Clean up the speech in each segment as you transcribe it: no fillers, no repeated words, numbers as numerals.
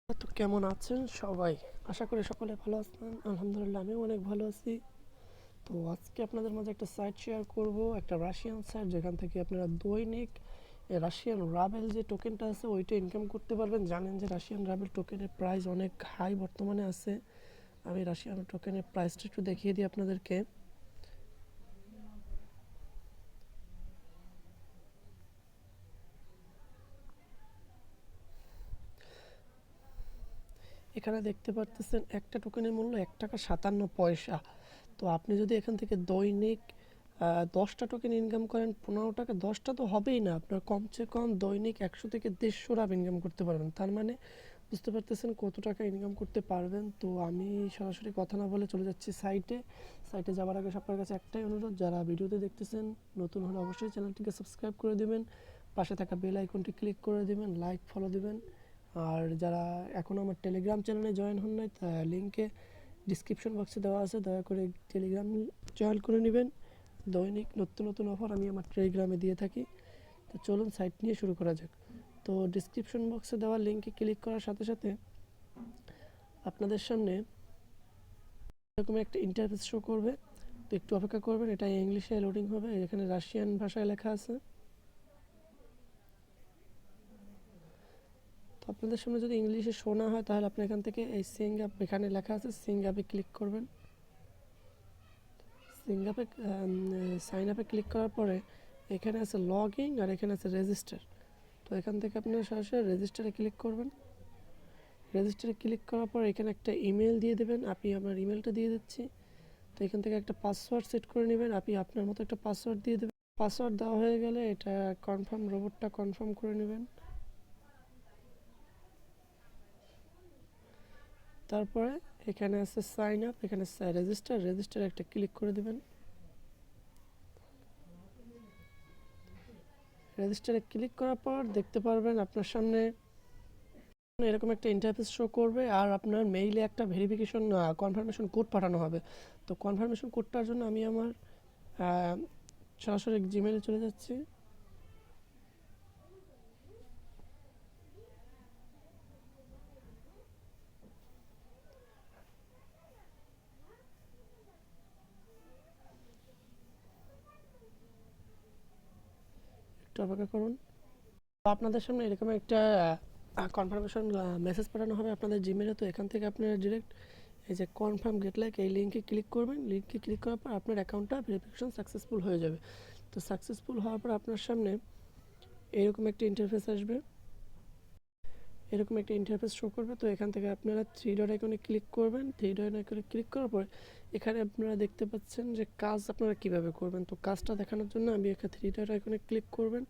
তো কেমন আছেন সবাই? আশা করি সকলে ভালো আছেন। আলহামদুলিল্লাহ আমিও অনেক ভালো আছি। তো আজকে আপনাদের মাঝে একটা সাইট শেয়ার করব, একটা রাশিয়ান সাইট যেখান থেকে আপনারা দৈনিক রাশিয়ান রাবেল যে টোকেনটা আছে ওইটা ইনকাম করতে পারবেন। জানেন যে রাশিয়ান রাবেল টোকেনের প্রাইস অনেক হাই বর্তমানে আছে। আমি রাশিয়ান টোকেনের প্রাইসটা একটু দেখিয়ে দিই আপনাদেরকে। এখানে দেখতে পারতেছেন একটা টোকেনের মূল্য 1 টাকা 57 পয়সা। তো আপনি যদি এখান থেকে দৈনিক 10টা টোকেন ইনকাম করেন 15 টাকা, 10টা তো হবেই না, আপনার কমসে কম দৈনিক 100 থেকে 150 রাব ইনকাম করতে পারবেন। তার মানে বুঝতে পারতেছেন কত টাকা ইনকাম করতে পারবেন। তো আমি সরাসরি কথা না বলে চলে যাচ্ছি সাইটে যাওয়ার আগে আপনার কাছে একটাই অনুরোধ, যারা ভিডিওতে দেখতেছেন নতুন হলে অবশ্যই চ্যানেলটিকে সাবস্ক্রাইব করে দেবেন, পাশে থাকা বেল আইকনটি ক্লিক করে দেবেন, লাইক ফলো দেবেন। আর যারা এখনও আমার টেলিগ্রাম চ্যানেলে জয়েন হন নাই, তা লিঙ্কে ডিসক্রিপশন বক্সে দেওয়া আছে, দয়া করে টেলিগ্রাম জয়েন করে নেবেন। দৈনিক নতুন নতুন অফার আমি আমার টেলিগ্রামে দিয়ে থাকি। তো চলুন সাইট নিয়ে শুরু করা যাক। তো ডিসক্রিপশন বক্সে দেওয়া লিঙ্কে ক্লিক করার সাথে সাথে আপনাদের সামনে এরকম একটা ইন্টারফেস শো করবে। তো একটু অপেক্ষা করবেন, এটা ইংলিশে লোডিং হবে, এখানে রাশিয়ান ভাষায় লেখা আছে। তো আপনাদের সামনে যদি ইংলিশে শো না হয় তাহলে আপনি এখান থেকে এই সিং অ্যাপ, এখানে লেখা আছে সিং অ্যাপে ক্লিক করবেন। সিং অ্যাপে সাইন আপে ক্লিক করার পরে এখানে আছে লগ ইন আর এখানে আছে রেজিস্টার। তো এখান থেকে আপনারা সরাসরি রেজিস্টারে ক্লিক করবেন। রেজিস্টারে ক্লিক করার পর এখানে একটা ইমেল দিয়ে দেবেন। আমি আমার ইমেলটা দিয়ে দিচ্ছি। তো এখান থেকে একটা পাসওয়ার্ড সেট করে নেবেন। আপনি আপনার মতো একটা পাসওয়ার্ড দিয়ে দেবেন। পাসওয়ার্ড দেওয়া হয়ে গেলে এটা কনফার্ম, রোবটটা কনফার্ম করে নেবেন। তারপরে এখানে আছে সাইন আপ, এখানে রেজিস্টারে একটা ক্লিক করে দেবেন। রেজিস্টারে ক্লিক করার পর দেখতে পারবেন আপনার সামনে এরকম একটা ইন্টারফেস শো করবে, আর আপনার মেইলে একটা ভেরিফিকেশন কনফার্মেশন কোড পাঠানো হবে। তো কনফার্মেশন কোডটার জন্য আমি আমার সরাসরি জিমেইলে চলে যাচ্ছি। একটু অপেক্ষা করুন। তো আপনাদের সামনে এরকম একটা কনফার্মেশন মেসেজ পাঠানো হবে আপনাদের জিমেইলে। তো এখান থেকে আপনারা ডিরেক্ট এই যে কনফার্ম গেটলাইক এই লিঙ্কে ক্লিক করবেন। লিঙ্কে ক্লিক করার পর আপনার অ্যাকাউন্টটা ভেরিফিকেশন সাকসেসফুল হয়ে যাবে। তো সাকসেসফুল হওয়ার পর আপনার সামনে এরকম একটা ইন্টারফেস আসবে, এরকম একটা ইন্টারফেস শো করবে। তো এখান থেকে আপনারা থ্রি ডট আইকনে ক্লিক করবেন। থ্রি ডট আইকনে ক্লিক করার পর এখানে আপনারা দেখতে পাচ্ছেন যে কাজ আপনারা কিভাবে করবেন। তো কাজটা দেখানোর জন্য আমি এখানে থ্রি ডট আইকনে ক্লিক করবেন।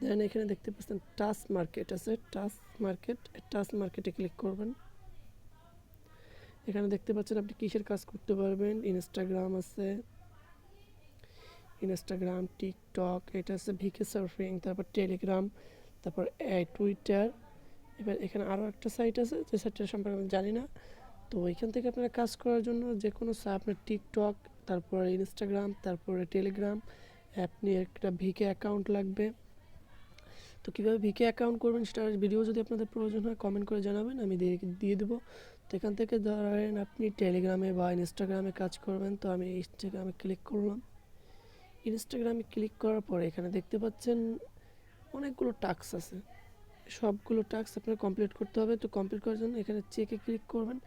দেন এখানে দেখতে পাচ্ছেন টাস্ক মার্কেট আছে, টাস্ক মার্কেটে ক্লিক করবেন। এখানে দেখতে পাচ্ছেন আপনি কিসের কাজ করতে পারবেন। ইনস্টাগ্রাম আছে, ইনস্টাগ্রাম, টিকটক, এটা আছে ভিকে সার্ফিং, তারপর টেলিগ্রাম, তারপর টুইটার। এবার এখানে আরও একটা সাইট আছে যে সাইটটার সম্পর্কে আমি জানি না। তো এখান থেকে আপনারা কাজ করার জন্য যে কোনো আপনার টিকটক, তারপরে ইনস্টাগ্রাম, তারপরে টেলিগ্রাম, আপনি একটা ভিকে অ্যাকাউন্ট লাগবে। তো কীভাবে ভিকে অ্যাকাউন্ট করবেন সেটার ভিডিও যদি আপনাদের প্রয়োজন হয় কমেন্ট করে জানাবেন, আমি দিয়ে দেবো। তো এখান থেকে ধরেন আপনি টেলিগ্রামে বা ইনস্টাগ্রামে কাজ করবেন। তো আমি ইনস্টাগ্রামে ক্লিক করলাম। ইনস্টাগ্রামে ক্লিক করার পরে এখানে দেখতে পাচ্ছেন অনেকগুলো টাস্ক আছে, সবগুলো টাস্ক আপনার কমপ্লিট করতে হবে। তো কমপ্লিট করার জন্য এখানে চেকে ক্লিক করবেন।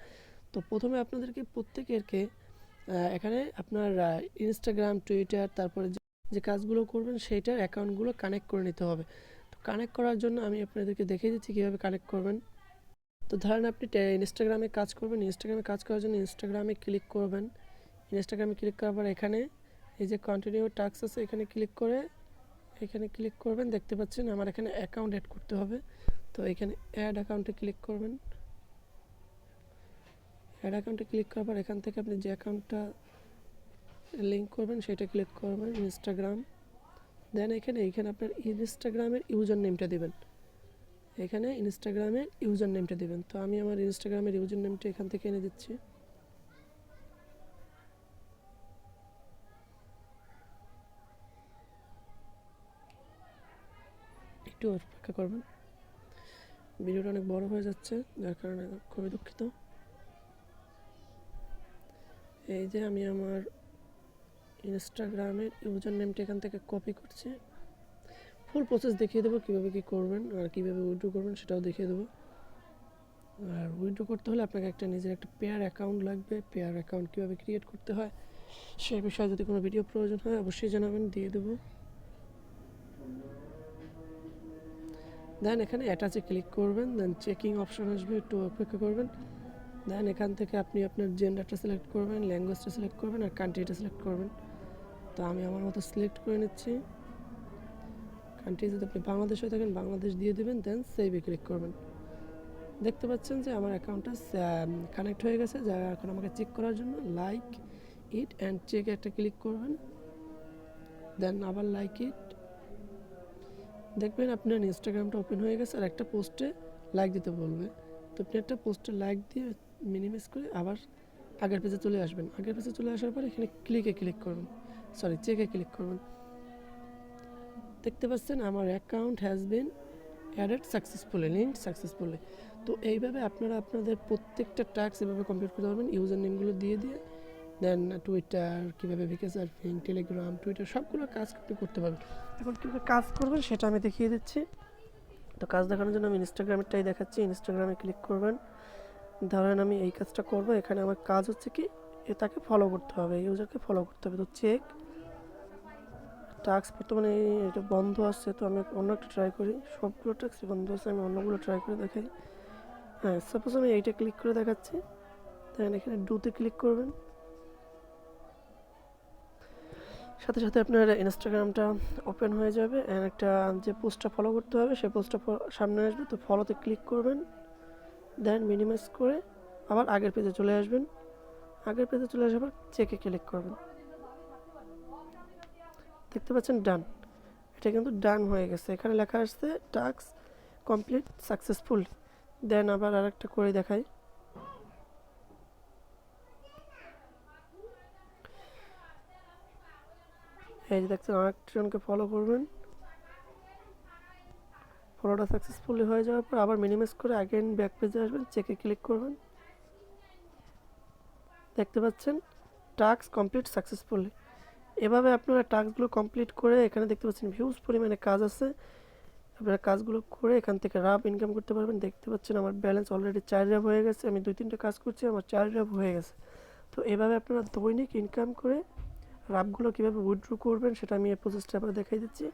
তো প্রথমে আপনাদেরকে প্রত্যেকেরকে এখানে আপনার ইনস্টাগ্রাম, টুইটার, তারপরে যে কাজগুলো করবেন সেইটার অ্যাকাউন্টগুলো কানেক্ট করে নিতে হবে। তো কানেক্ট করার জন্য আমি আপনাদেরকে দেখিয়ে দিচ্ছি কীভাবে কানেক্ট করবেন। তো ধরেন আপনি ইনস্টাগ্রামে কাজ করবেন। ইনস্টাগ্রামে কাজ করার জন্য ইনস্টাগ্রামে ক্লিক করবেন। ইনস্টাগ্রামে ক্লিক করার পর এখানে এই যে কন্টিনিউ টাস্ক আছে এখানে ক্লিক করে এখানে ক্লিক করবেন। দেখতে পাচ্ছেন আমার এখানে অ্যাকাউন্ট অ্যাড করতে হবে। তো এখানে অ্যাড অ্যাকাউন্টে ক্লিক করবেন। অ্যাড অ্যাকাউন্টে ক্লিক করার পর এখান থেকে আপনি যে অ্যাকাউন্টটা লিঙ্ক করবেন সেটা ক্লিক করবেন, ইনস্টাগ্রাম। দেন এইখানে আপনার ইনস্টাগ্রামের ইউজার নেমটা দেবেন। এখানে ইনস্টাগ্রামের ইউজার নেমটা দেবেন। তো আমি আমার ইনস্টাগ্রামের ইউজার নেমটা এখান থেকে এনে দিচ্ছি। একটু অপেক্ষা করবেন। ভিডিওটা অনেক বড় হয়ে যাচ্ছে, যার কারণে খুবই দুঃখিত। এই যে আমি আমার ইনস্টাগ্রামের ইউজার নেমটা এখান থেকে কপি করছি। ফুল প্রসেস দেখিয়ে দেবো কীভাবে কী করবেন আর কীভাবে উইথড্র করবেন সেটাও দেখিয়ে দেবো। আর উইথড্র করতে হলে আপনাকে নিজের একটা পেয়ার অ্যাকাউন্ট লাগবে। পেয়ার অ্যাকাউন্ট কীভাবে ক্রিয়েট করতে হয় সেই বিষয়ে যদি কোনো ভিডিও প্রয়োজন হয় অবশ্যই জানাবেন, দিয়ে দেবো। দেন এখানে অ্যাটাচে ক্লিক করবেন, দেন চেকিং অপশন আসবে, একটু অপেক্ষা করবেন। দেন এখান থেকে আপনি আপনার জেন্ডারটা সিলেক্ট করবেন, ল্যাঙ্গুয়েজটা সিলেক্ট করবেন আর কান্ট্রিটা সিলেক্ট করবেন। তো আমি আমার মতো সিলেক্ট করে নিচ্ছি। কান্ট্রি যদি আপনি বাংলাদেশ হয়ে থাকেন বাংলাদেশ দিয়ে দেবেন, দেন সেভে ক্লিক করবেন। দেখতে পাচ্ছেন যে আমার অ্যাকাউন্টটা কানেক্ট হয়ে গেছে, যা এখন আমাকে চেক করার জন্য লাইক ইট অ্যান্ড চেক একটা ক্লিক করবেন। দেন আবার লাইক ইট, দেখবেন আপনার ইনস্টাগ্রামটা ওপেন হয়ে গেছে আর একটা পোস্টে লাইক দিতে বলবে। তো আপনি একটা পোস্টে লাইক দিয়ে মিনিমাইজ করে আবার আগের পেজে চলে আসবেন। আগের পেজে চলে আসার পর এখানে চেকে ক্লিক করবেন। দেখতে পাচ্ছেন আমার account has been added successfully, link successfully. তো এইভাবে আপনারা আপনাদের প্রত্যেকটা টাস্ক এভাবে কমপ্লিট করতে পারবেন ইউজার নেমগুলো দিয়ে দিয়ে। দেন টুইটার কীভাবে ভিকে সার্ফিং, টেলিগ্রাম, টুইটার সবগুলো কাজ আপনি করতে পারবেন। এখন কীভাবে কাজ করবেন সেটা আমি দেখিয়ে দিচ্ছি। তো কাজ দেখানোর জন্য আমি ইনস্টাগ্রামেরটাই দেখাচ্ছি। ইনস্টাগ্রামে ক্লিক করবেন। ধরেন আমি এই কাজটা করব, এখানে আমার কাজ হচ্ছে কি তাকে ফলো করতে হবে, ইউজারকে ফলো করতে হবে। তো চেক টাস্ক বর্তমানে এটা বন্ধ আছে, তো আমি অন্য একটা ট্রাই করি। সবগুলো টাস্কই বন্ধ আছে, আমি অন্যগুলো ট্রাই করে দেখাই। হ্যাঁ, সাপোজ আমি এইটা ক্লিক করে দেখাচ্ছি। দেন এখানে ডুতে ক্লিক করবেন। সাথে সাথে আপনার ইনস্টাগ্রামটা ওপেন হয়ে যাবে অ্যান্ড একটা যে পোস্টটা ফলো করতে হবে সেই পোস্টটা সামনে আসবে। তো ফলোতে ক্লিক করবেন, দেন মিনিমাইজ করে আবার আগের পেজে চলে আসবেন। আগের পেজে চলে আসার পর চেকে ক্লিক করবেন। দেখতে পাচ্ছেন ডান, এটা কিন্তু ডান হয়ে গেছে। এখানে লেখা আসছে টাস্ক কমপ্লিট সাকসেসফুল। দেন আবার আরেকটা করে দেখাই। এই যে দেখছেন আরেকজনকে ফলো করবেন। ফলোটা সাকসেসফুলি হয়ে যাওয়ার পর আবার মিনিমাইজ করে আগেন ব্যাক পেজে আসবেন, চেকে ক্লিক করবেন। দেখতে পাচ্ছেন টাস্ক কমপ্লিট সাকসেসফুলি। এভাবে আপনারা টাস্কগুলো কমপ্লিট করে এখানে দেখতে পাচ্ছেন হিউজ পরিমাণে কাজ আছে। আপনারা কাজগুলো করে এখান থেকে রাব ইনকাম করতে পারবেন। দেখতে পাচ্ছেন আমার ব্যালেন্স অলরেডি 4 রাব হয়ে গেছে। আমি 2-3টা কাজ করছি, আমার 4 রাব হয়ে গেছে। তো এভাবে আপনারা দৈনিক ইনকাম করে রাবগুলো কীভাবে উইথড্র করবেন সেটা আমি এই প্রসেসটা আবার দেখাই দিচ্ছি।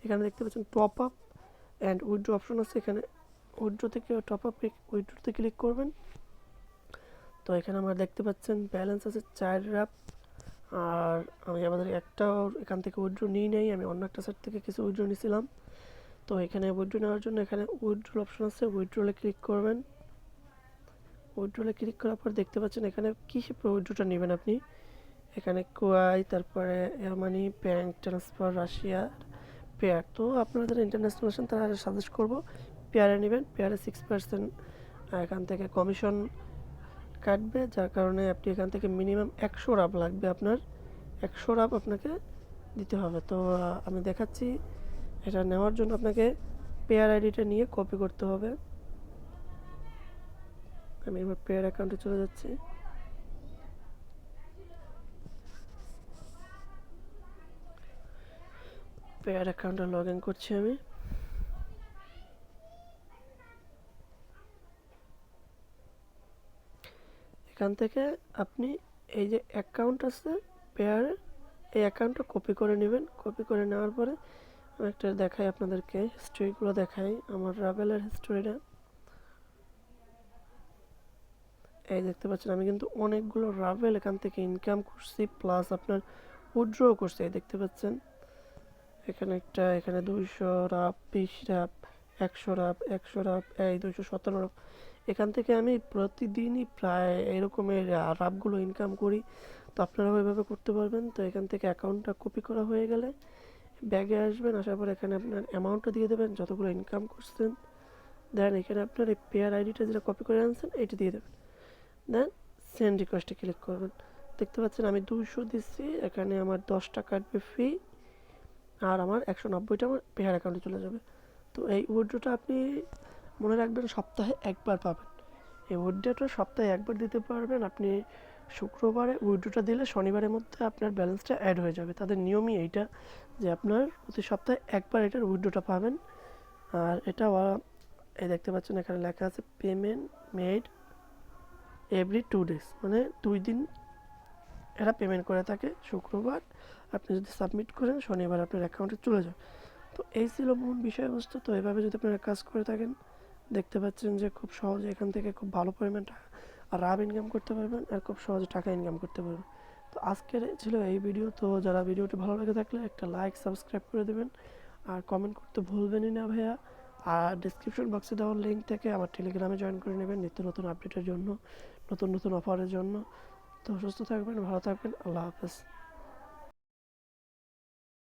এখানে দেখতে পাচ্ছেন top up and withdraw option আছে। এখানে উইথড্র থেকে টপ আপ উইথড্রতে ক্লিক করবেন। তো এখানে আমার দেখতে পাচ্ছেন ব্যালেন্স আছে 4 রাব। আর আমি আমাদের একটাও এখান থেকে উইথড্র নিই নাই, আমি অন্য একটা সাইট থেকে কিছু উইথড্র নিয়েছিলাম। তো এখানে উইথড্র নেওয়ার জন্য এখানে উইথড্র অপশন আছে, উইথড্রলে ক্লিক করবেন। উইথড্রলে ক্লিক করার পর দেখতে পাচ্ছেন এখানে কী উইথড্রটা নেবেন আপনি। এখানে কুয়াই, তারপরে মানি, ব্যাঙ্ক ট্রান্সফার, রাশিয়া, পেয়ার। তো আপনারা যারা ইন্টারন্যাশনাল আসেন তারা সাজেস্ট করবো পেয়ারে নেবেন। পেয়ারে 6% এখান থেকে কমিশন কাটবে, যার কারণে আপনি এখান থেকে মিনিমাম 100 রাব লাগবে আপনার। 100 রাব আপনাকে দিতে হবে। তো আমি দেখাচ্ছি এটা নেওয়ার জন্য আপনাকে পেয়ার আইডিটা নিয়ে কপি করতে হবে। আমি এবার পেয়ার অ্যাকাউন্টে চলে যাচ্ছি। পেয়ার অ্যাকাউন্টে লগ ইন করছি আমি। এখান থেকে আপনি এই যে অ্যাকাউন্ট আছে পেয়ারে, এই অ্যাকাউন্টটা কপি করে নেবেন। কপি করে নেওয়ার পরে আমি একটা দেখাই আপনাদেরকে, হিস্ট্রিগুলো দেখাই আমার রাভেলের হিস্টোরিটা। এই দেখতে পাচ্ছেন আমি কিন্তু অনেকগুলো রাভেল এখান থেকে ইনকাম করছি, প্লাস আপনার উইথড্রও করছি। এই দেখতে পাচ্ছেন এখানে একটা, এখানে 200 রাব, 20 রাব, 100 রাব, 100 রাব, এই 217 রাব। এখান থেকে আমি প্রতিদিনই প্রায় এরকমের রাবগুলো ইনকাম করি। তো আপনারাও এভাবে করতে পারবেন। তো এখান থেকে অ্যাকাউন্টটা কপি করা হয়ে গেলে ব্যাগে আসবেন, আসার পর এখানে আপনার অ্যামাউন্টটা দিয়ে দেবেন যতগুলো ইনকাম করছেন। দেন এখানে আপনার এই পেয়ার আইডিটা যেটা কপি করে আনছেন এইটা দিয়ে দেবেন। দেন সেন্ড রিকোয়েস্টে ক্লিক করবেন। দেখতে পাচ্ছেন আমি 200 দিচ্ছি, এখানে আমার 10 টাকা কাটবে ফি, আর আমার 190টা আমার পেয়ার অ্যাকাউন্টে চলে যাবে। তো এই উইথড্রটা আপনি মনে রাখবেন সপ্তাহে একবার পাবেন। এই উইথড্রটা সপ্তাহে একবার দিতে পারবেন আপনি। শুক্রবারে উইথড্রটা দিলে শনিবারের মধ্যে আপনার ব্যালেন্সটা অ্যাড হয়ে যাবে। তাদের নিয়মই এইটা যে আপনার প্রতি সপ্তাহে একবার এটার উইথড্রটা পাবেন। আর এটা এই দেখতে পাচ্ছেন এখানে লেখা আছে পেমেন্ট মেড এভরি 2 days, মানে 2 দিন এরা পেমেন্ট করে থাকে। শুক্রবার আপনি যদি সাবমিট করেন শনিবার আপনার অ্যাকাউন্টে চলে যাবে। তো এই ছিল মূল বিষয়বস্তু। তো এভাবে যদি আপনারা কাজ করে থাকেন দেখতে পাচ্ছেন যে খুব সহজে এখান থেকে খুব ভালো পরিমাণ টাকা আর লাভ ইনকাম করতে পারবেন আর খুব সহজে টাকা ইনকাম করতে পারবেন। তো আজকের ছিল এই ভিডিও। তো যারা ভিডিওটি ভালো লেগে থাকলে একটা লাইক সাবস্ক্রাইব করে দেবেন আর কমেন্ট করতে ভুলবেনই না ভাইয়া। আর ডিসক্রিপশন বক্সে দেওয়ার লিঙ্ক থেকে আমার টেলিগ্রামে জয়েন করে নেবেন নিত্য নতুন আপডেটের জন্য, নতুন নতুন অফারের জন্য। তো সুস্থ থাকবেন, ভালো থাকবেন, আল্লাহ হাফেজ।